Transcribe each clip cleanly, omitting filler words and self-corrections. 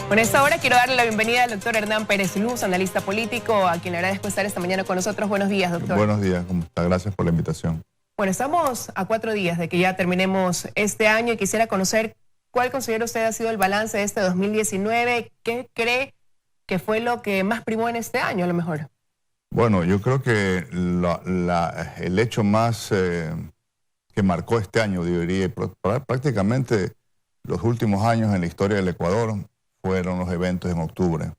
Con esta hora quiero darle la bienvenida al doctor Hernán Pérez Luz, analista político, a quien le agradezco estar esta mañana con nosotros. Buenos días, doctor. Buenos días, ¿cómo está? Gracias por la invitación. Bueno, estamos a 4 días de que ya terminemos este año y quisiera conocer cuál considera usted ha sido el balance de este 2019. ¿Qué cree que fue lo que más primó en este año, a lo mejor? Bueno, yo creo que el hecho más que marcó este año, diría, prácticamente los últimos años en la historia del Ecuador, fueron los eventos en octubre.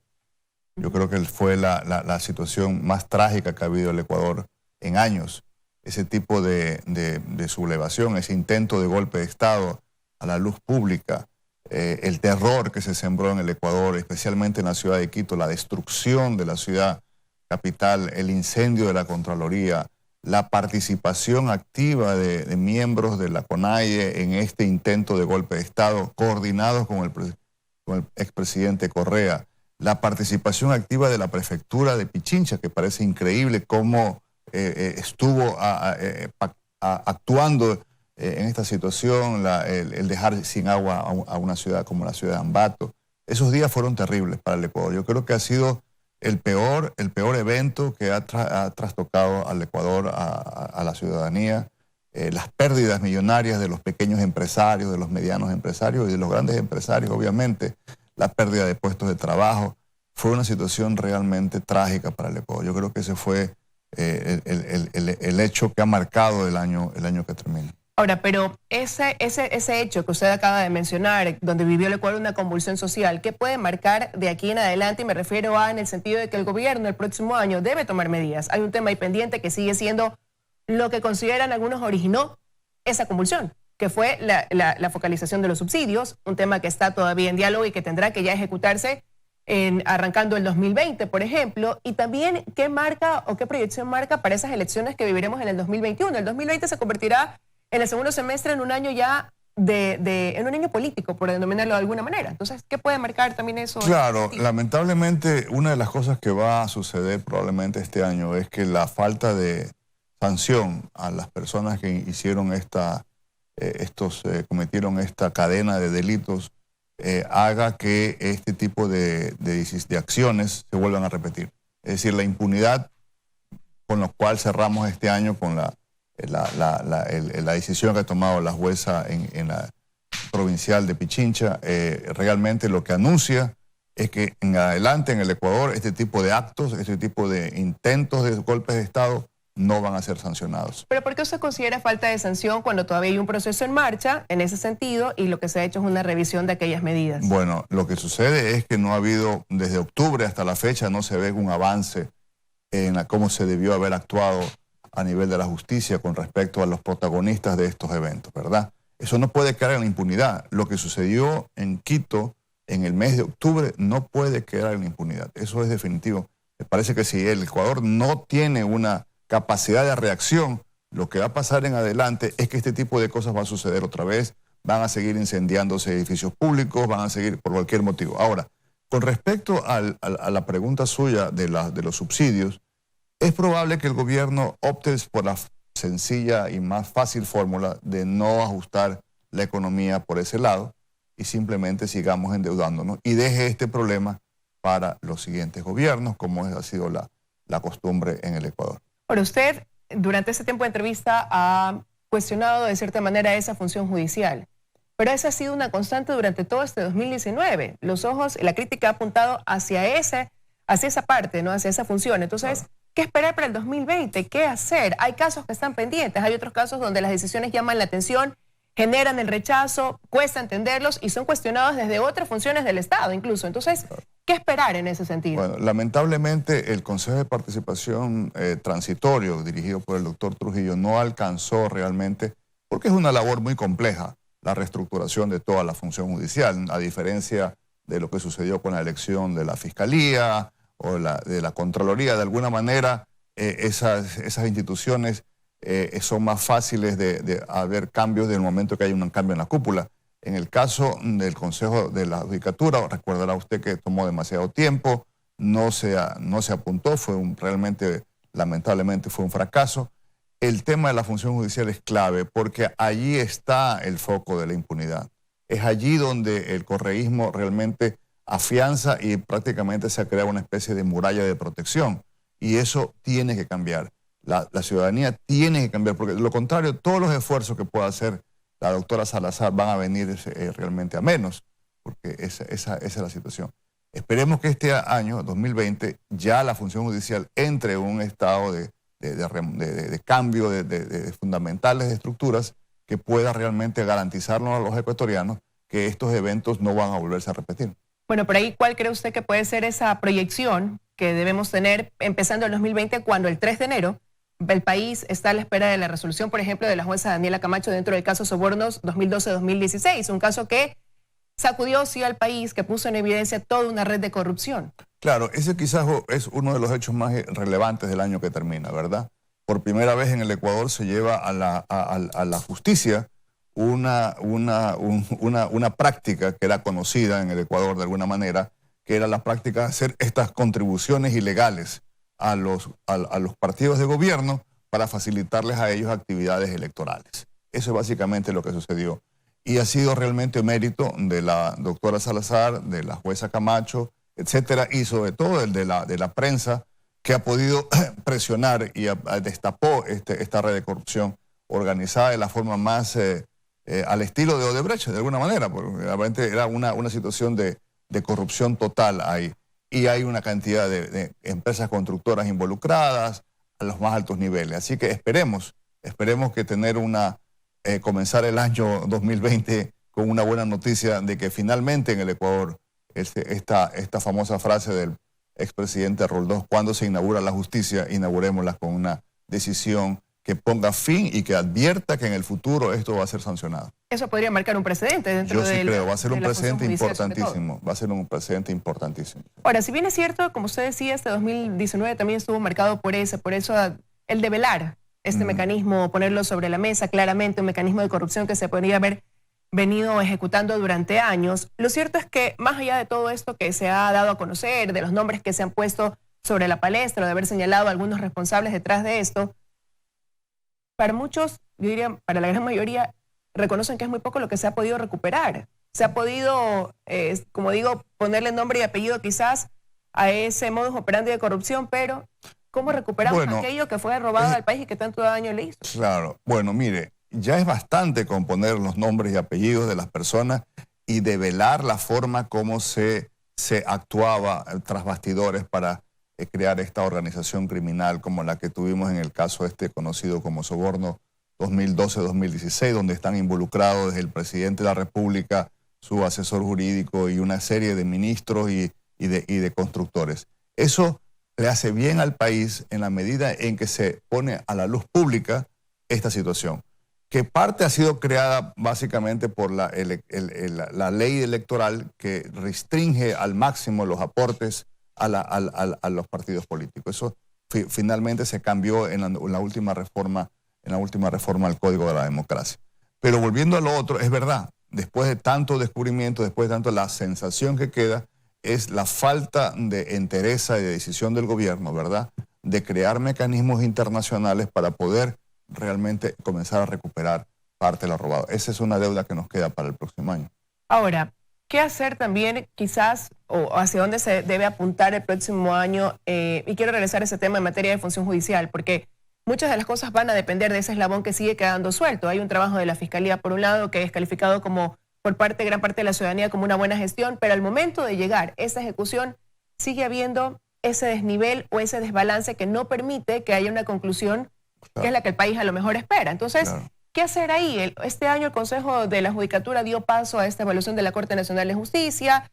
Yo creo que fue la situación más trágica que ha habido en el Ecuador en años. Ese tipo de sublevación, ese intento de golpe de Estado a la luz pública, el terror que se sembró en el Ecuador, especialmente en la ciudad de Quito, la destrucción de la ciudad capital, el incendio de la Contraloría, la participación activa de miembros de la CONAIE en este intento de golpe de Estado, coordinados con el expresidente Correa, la participación activa de la prefectura de Pichincha, que parece increíble cómo estuvo actuando en esta situación, el dejar sin agua a una ciudad como la ciudad de Ambato. Esos días fueron terribles para el Ecuador. Yo creo que ha sido el peor evento que ha trastocado al Ecuador, a la ciudadanía. Las pérdidas millonarias de los pequeños empresarios, de los medianos empresarios y de los grandes empresarios, obviamente, la pérdida de puestos de trabajo, fue una situación realmente trágica para el Ecuador. Yo creo que ese fue el hecho que ha marcado el año que termina. Ahora, pero ese hecho que usted acaba de mencionar, donde vivió el Ecuador una convulsión social, ¿qué puede marcar de aquí en adelante? Y me refiero en el sentido de que el gobierno el próximo año debe tomar medidas. Hay un tema ahí pendiente que sigue siendo lo que consideran algunos originó esa convulsión, que fue la focalización de los subsidios, un tema que está todavía en diálogo y que tendrá que ya ejecutarse arrancando el 2020, por ejemplo, y también qué marca o qué proyección marca para esas elecciones que viviremos en el 2021. El 2020 se convertirá en el segundo semestre en un año ya en un año político, por denominarlo de alguna manera. Entonces, ¿qué puede marcar también eso? Claro, lamentablemente una de las cosas que va a suceder probablemente este año es que la falta de sanción a las personas que hicieron cometieron esta cadena de delitos haga que este tipo de acciones se vuelvan a repetir. Es decir, la impunidad con la cual cerramos este año con la decisión que ha tomado la jueza en la provincial de Pichincha, realmente lo que anuncia es que en adelante en el Ecuador este tipo de actos, este tipo de intentos de golpes de Estado no van a ser sancionados. ¿Pero por qué usted considera falta de sanción cuando todavía hay un proceso en marcha en ese sentido y lo que se ha hecho es una revisión de aquellas medidas? Bueno, lo que sucede es que no ha habido, desde octubre hasta la fecha, no se ve un avance en cómo se debió haber actuado a nivel de la justicia con respecto a los protagonistas de estos eventos, ¿verdad? Eso no puede quedar en la impunidad. Lo que sucedió en Quito en el mes de octubre no puede quedar en la impunidad. Eso es definitivo. Me parece que si el Ecuador no tiene una capacidad de reacción, lo que va a pasar en adelante es que este tipo de cosas va a suceder otra vez, van a seguir incendiándose edificios públicos, van a seguir por cualquier motivo. Ahora, con respecto a la pregunta suya de los subsidios, es probable que el gobierno opte por la sencilla y más fácil fórmula de no ajustar la economía por ese lado y simplemente sigamos endeudándonos y deje este problema para los siguientes gobiernos, como ha sido la costumbre en el Ecuador. Ahora, usted durante ese tiempo de entrevista ha cuestionado de cierta manera esa función judicial, pero esa ha sido una constante durante todo este 2019. Los ojos, la crítica ha apuntado hacia esa parte, ¿no? Hacia esa función. Entonces, ¿qué esperar para el 2020? ¿Qué hacer? Hay casos que están pendientes, hay otros casos donde las decisiones llaman la atención, generan el rechazo, cuesta entenderlos y son cuestionados desde otras funciones del Estado incluso. Entonces, ¿qué esperar en ese sentido? Bueno, lamentablemente el Consejo de Participación Transitorio, dirigido por el doctor Trujillo, no alcanzó realmente, porque es una labor muy compleja, la reestructuración de toda la función judicial, a diferencia de lo que sucedió con la elección de la Fiscalía o de la Contraloría. De alguna manera, esas instituciones son más fáciles de haber cambios del momento que hay un cambio en la cúpula. En el caso del Consejo de la Judicatura, recordará usted que tomó demasiado tiempo, no se apuntó, lamentablemente fue un fracaso. El tema de la función judicial es clave porque allí está el foco de la impunidad. Es allí donde el correísmo realmente afianza y prácticamente se ha creado una especie de muralla de protección. Y eso tiene que cambiar. La ciudadanía tiene que cambiar, porque de lo contrario, todos los esfuerzos que pueda hacer la doctora Salazar van a venir realmente a menos, porque esa es la situación. Esperemos que este año, 2020, ya la función judicial entre en un estado de cambio de fundamentales de estructuras que pueda realmente garantizarnos a los ecuatorianos que estos eventos no van a volverse a repetir. Bueno, por ahí, ¿cuál cree usted que puede ser esa proyección que debemos tener empezando el 2020 cuando el 3 de enero el país está a la espera de la resolución, por ejemplo, de la jueza Daniela Camacho dentro del caso Sobornos 2012-2016, un caso que sacudió sí al país, que puso en evidencia toda una red de corrupción? Claro, ese quizás es uno de los hechos más relevantes del año que termina, ¿verdad? Por primera vez en el Ecuador se lleva a la justicia una práctica que era conocida en el Ecuador de alguna manera, que era la práctica de hacer estas contribuciones ilegales a los partidos de gobierno para facilitarles a ellos actividades electorales. Eso es básicamente lo que sucedió. Y ha sido realmente mérito de la doctora Salazar, de la jueza Camacho, etcétera, y sobre todo el de la prensa, que ha podido presionar y destapó esta red de corrupción organizada de la forma más al estilo de Odebrecht, de alguna manera, porque realmente era una situación de corrupción total ahí. Y hay una cantidad de empresas constructoras involucradas a los más altos niveles. Así que esperemos que comenzar el año 2020 con una buena noticia de que finalmente en el Ecuador esta famosa frase del expresidente Roldós, cuando se inaugura la justicia, inaugurémosla con una decisión que ponga fin y que advierta que en el futuro esto va a ser sancionado. Eso podría marcar un precedente dentro de... Yo sí creo, va a ser un precedente importantísimo. Va a ser un precedente importantísimo. Ahora, si bien es cierto, como usted decía, este 2019 también estuvo marcado por eso el develar este mecanismo, ponerlo sobre la mesa claramente, un mecanismo de corrupción que se podría haber venido ejecutando durante años. Lo cierto es que más allá de todo esto que se ha dado a conocer, de los nombres que se han puesto sobre la palestra, de haber señalado a algunos responsables detrás de esto, para muchos, yo diría, para la gran mayoría, reconocen que es muy poco lo que se ha podido recuperar. Se ha podido, como digo, ponerle nombre y apellido quizás a ese modus operandi de corrupción, pero ¿cómo recuperamos aquello que fue robado al país y que tanto daño le hizo? Claro, bueno, mire, ya es bastante con poner los nombres y apellidos de las personas y develar la forma como se actuaba tras bastidores para crear esta organización criminal como la que tuvimos en el caso conocido como Soborno 2012-2016, donde están involucrados desde el presidente de la República, su asesor jurídico y una serie de ministros y de constructores. Eso le hace bien al país en la medida en que se pone a la luz pública esta situación, que parte ha sido creada básicamente por la ley electoral que restringe al máximo los aportes a los partidos políticos. Eso finalmente se cambió en la última reforma al Código de la Democracia. Pero volviendo a lo otro, es verdad, después de tanto descubrimiento, después de tanto, la sensación que queda es la falta de entereza y de decisión del gobierno, ¿verdad?, de crear mecanismos internacionales para poder realmente comenzar a recuperar parte de lo robado. Esa es una deuda que nos queda para el próximo año. Ahora, ¿qué hacer también quizás o hacia dónde se debe apuntar el próximo año? Y quiero regresar a ese tema en materia de función judicial, porque muchas de las cosas van a depender de ese eslabón que sigue quedando suelto. Hay un trabajo de la Fiscalía, por un lado, que es calificado como por gran parte de la ciudadanía como una buena gestión, pero al momento de llegar esa ejecución sigue habiendo ese desnivel o ese desbalance que no permite que haya una conclusión que es la que el país a lo mejor espera. Entonces, ¿qué hacer ahí? Este año el Consejo de la Judicatura dio paso a esta evaluación de la Corte Nacional de Justicia,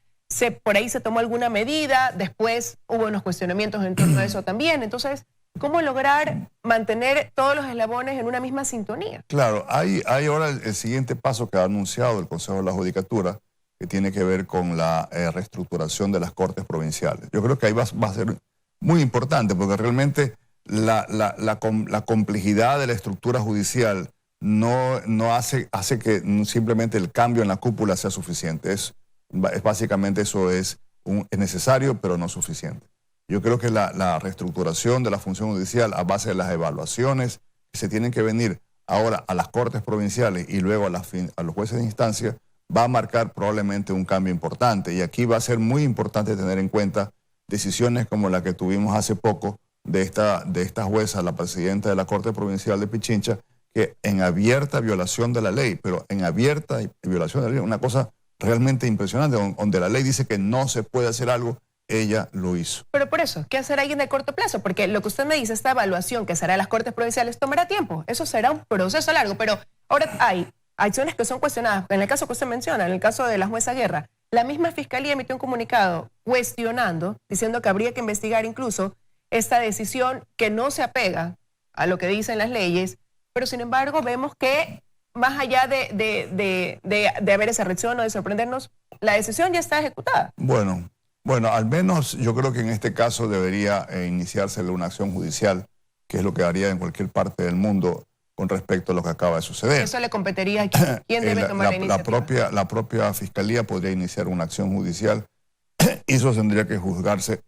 por ahí se tomó alguna medida, después hubo unos cuestionamientos en torno a eso también. Entonces, ¿cómo lograr mantener todos los eslabones en una misma sintonía? Claro, hay ahora el siguiente paso que ha anunciado el Consejo de la Judicatura, que tiene que ver con la reestructuración de las Cortes Provinciales. Yo creo que ahí va a ser muy importante, porque realmente la complejidad de la estructura judicial no hace que simplemente el cambio en la cúpula sea suficiente. Básicamente eso es necesario, pero no suficiente. Yo creo que la reestructuración de la función judicial a base de las evaluaciones que se tienen que venir ahora a las Cortes Provinciales y luego a los jueces de instancia va a marcar probablemente un cambio importante. Y aquí va a ser muy importante tener en cuenta decisiones como la que tuvimos hace poco de esta jueza, la presidenta de la Corte Provincial de Pichincha, que en abierta violación de la ley, pero en abierta violación de la ley, una cosa realmente impresionante, donde la ley dice que no se puede hacer algo, ella lo hizo. Pero por eso, ¿qué hacer alguien de corto plazo? Porque lo que usted me dice, esta evaluación que se hará en las Cortes Provinciales tomará tiempo. Eso será un proceso largo, pero ahora hay acciones que son cuestionadas. En el caso que usted menciona, en el caso de la jueza Guerra, la misma Fiscalía emitió un comunicado cuestionando, diciendo que habría que investigar incluso esta decisión que no se apega a lo que dicen las leyes, pero sin embargo vemos que más allá de haber esa reacción o de sorprendernos, la decisión ya está ejecutada. Bueno, al menos yo creo que en este caso debería iniciarse una acción judicial, que es lo que haría en cualquier parte del mundo con respecto a lo que acaba de suceder. Eso le competiría a quién debe tomar la iniciativa. La propia Fiscalía podría iniciar una acción judicial y eso tendría que juzgarse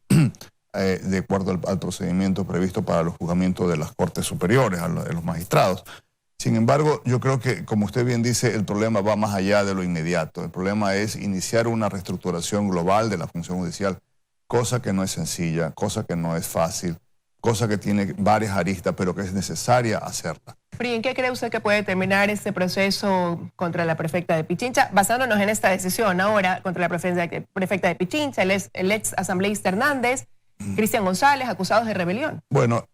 de acuerdo al procedimiento previsto para los juzgamientos de las Cortes Superiores, de los magistrados. Sin embargo, yo creo que, como usted bien dice, el problema va más allá de lo inmediato. El problema es iniciar una reestructuración global de la función judicial, cosa que no es sencilla, cosa que no es fácil, cosa que tiene varias aristas, pero que es necesaria hacerla. ¿Y en qué cree usted que puede terminar este proceso contra la prefecta de Pichincha? Basándonos en esta decisión ahora contra la prefecta de Pichincha, el ex asambleísta Hernández, Cristian González, acusados de rebelión. Bueno,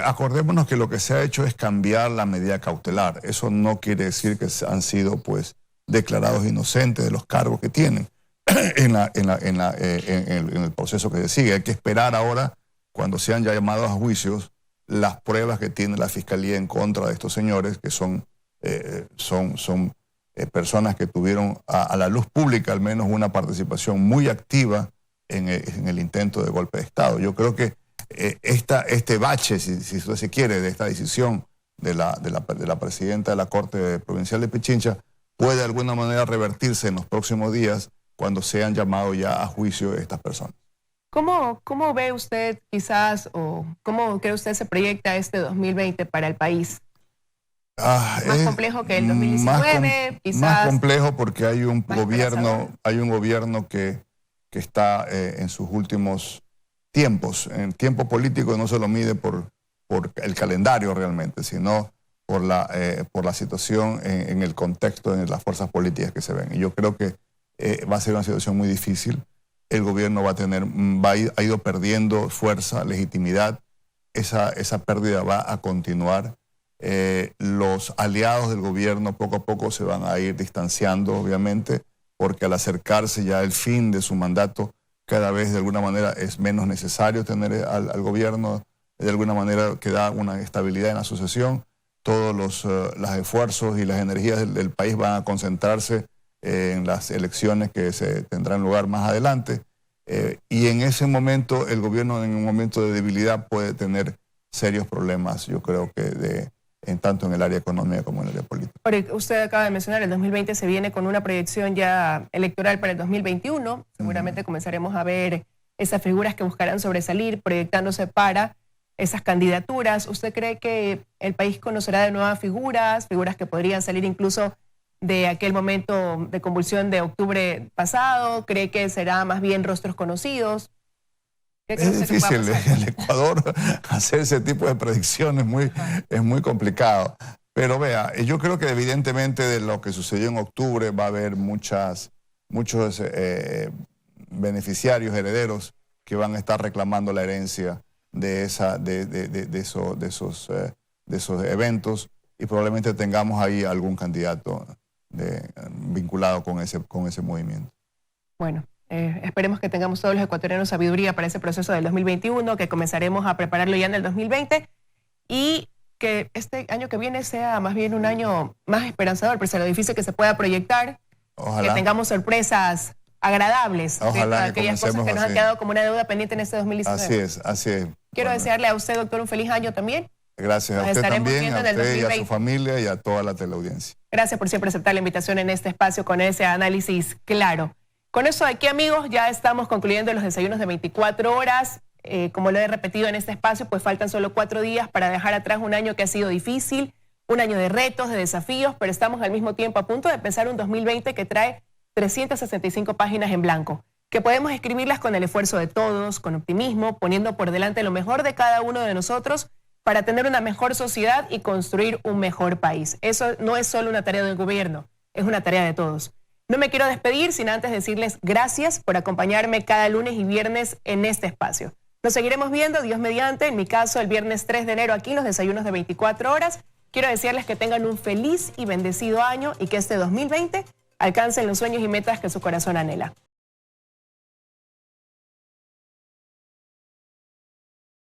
acordémonos que lo que se ha hecho es cambiar la medida cautelar. Eso no quiere decir que han sido pues declarados inocentes de los cargos que tienen en el proceso que se sigue. Hay que esperar ahora, cuando sean ya llamados a juicios, las pruebas que tiene la Fiscalía en contra de estos señores, que son personas que tuvieron a la luz pública al menos una participación muy activa en el intento de golpe de Estado. Yo creo que este bache, si usted se quiere, de esta decisión de la presidenta de la Corte Provincial de Pichincha puede de alguna manera revertirse en los próximos días cuando sean llamados ya a juicio estas personas. ¿Cómo ve usted quizás o cómo cree usted se proyecta este 2020 para el país? ¿Más complejo que el 2019? Más complejo porque hay un gobierno que está en sus últimos tiempos. En tiempo político no se lo mide por el calendario realmente, sino por la situación en el contexto, en las fuerzas políticas que se ven. Y yo creo que va a ser una situación muy difícil. El gobierno ha ido perdiendo fuerza, legitimidad. Esa pérdida va a continuar. Los aliados del gobierno poco a poco se van a ir distanciando, obviamente, porque al acercarse ya el fin de su mandato, cada vez de alguna manera es menos necesario tener al gobierno, de alguna manera que da una estabilidad en la sucesión. Todos los esfuerzos y las energías del país van a concentrarse en las elecciones que se tendrán lugar más adelante. Y en ese momento, el gobierno en un momento de debilidad puede tener serios problemas, yo creo que tanto en el área económica como en el área política. Usted acaba de mencionar, el 2020 se viene con una proyección ya electoral para el 2021. Seguramente comenzaremos a ver esas figuras que buscarán sobresalir, proyectándose para esas candidaturas. ¿Usted cree que el país conocerá de nuevas figuras que podrían salir incluso de aquel momento de convulsión de octubre pasado? ¿Cree que será más bien rostros conocidos? Es difícil en el Ecuador hacer ese tipo de predicciones, es muy complicado. Pero vea, yo creo que evidentemente de lo que sucedió en octubre va a haber muchos beneficiarios, herederos, que van a estar reclamando la herencia de esos eventos, y probablemente tengamos ahí algún candidato vinculado con ese movimiento. Bueno. Esperemos que tengamos todos los ecuatorianos sabiduría para ese proceso del 2021, que comenzaremos a prepararlo ya en el 2020 y que este año que viene sea más bien un año más esperanzador, pese a lo difícil que se pueda proyectar. Ojalá. Que tengamos sorpresas agradables. Ojalá que aquellas cosas que nos han quedado como una deuda pendiente en este 2019. Así es. Quiero desearle a usted, doctor, un feliz año también. Gracias a usted también, a usted y a su familia y a toda la teleaudiencia. Gracias por siempre aceptar la invitación en este espacio con ese análisis claro. Con eso aquí, amigos, ya estamos concluyendo los desayunos de 24 horas. Como lo he repetido en este espacio, pues faltan solo 4 días para dejar atrás un año que ha sido difícil, Un año de retos, de desafíos, pero estamos al mismo tiempo a punto de pensar un 2020 que trae 365 páginas en blanco, que podemos escribirlas con el esfuerzo de todos, con optimismo, poniendo por delante lo mejor de cada uno de nosotros para tener una mejor sociedad y construir un mejor país. Eso no es solo una tarea del gobierno, es una tarea de todos. No me quiero despedir sin antes decirles gracias por acompañarme cada lunes y viernes en este espacio. Nos seguiremos viendo, Dios mediante, en mi caso el viernes 3 de enero aquí en los desayunos de 24 horas. Quiero desearles que tengan un feliz y bendecido año y que este 2020 alcancen los sueños y metas que su corazón anhela.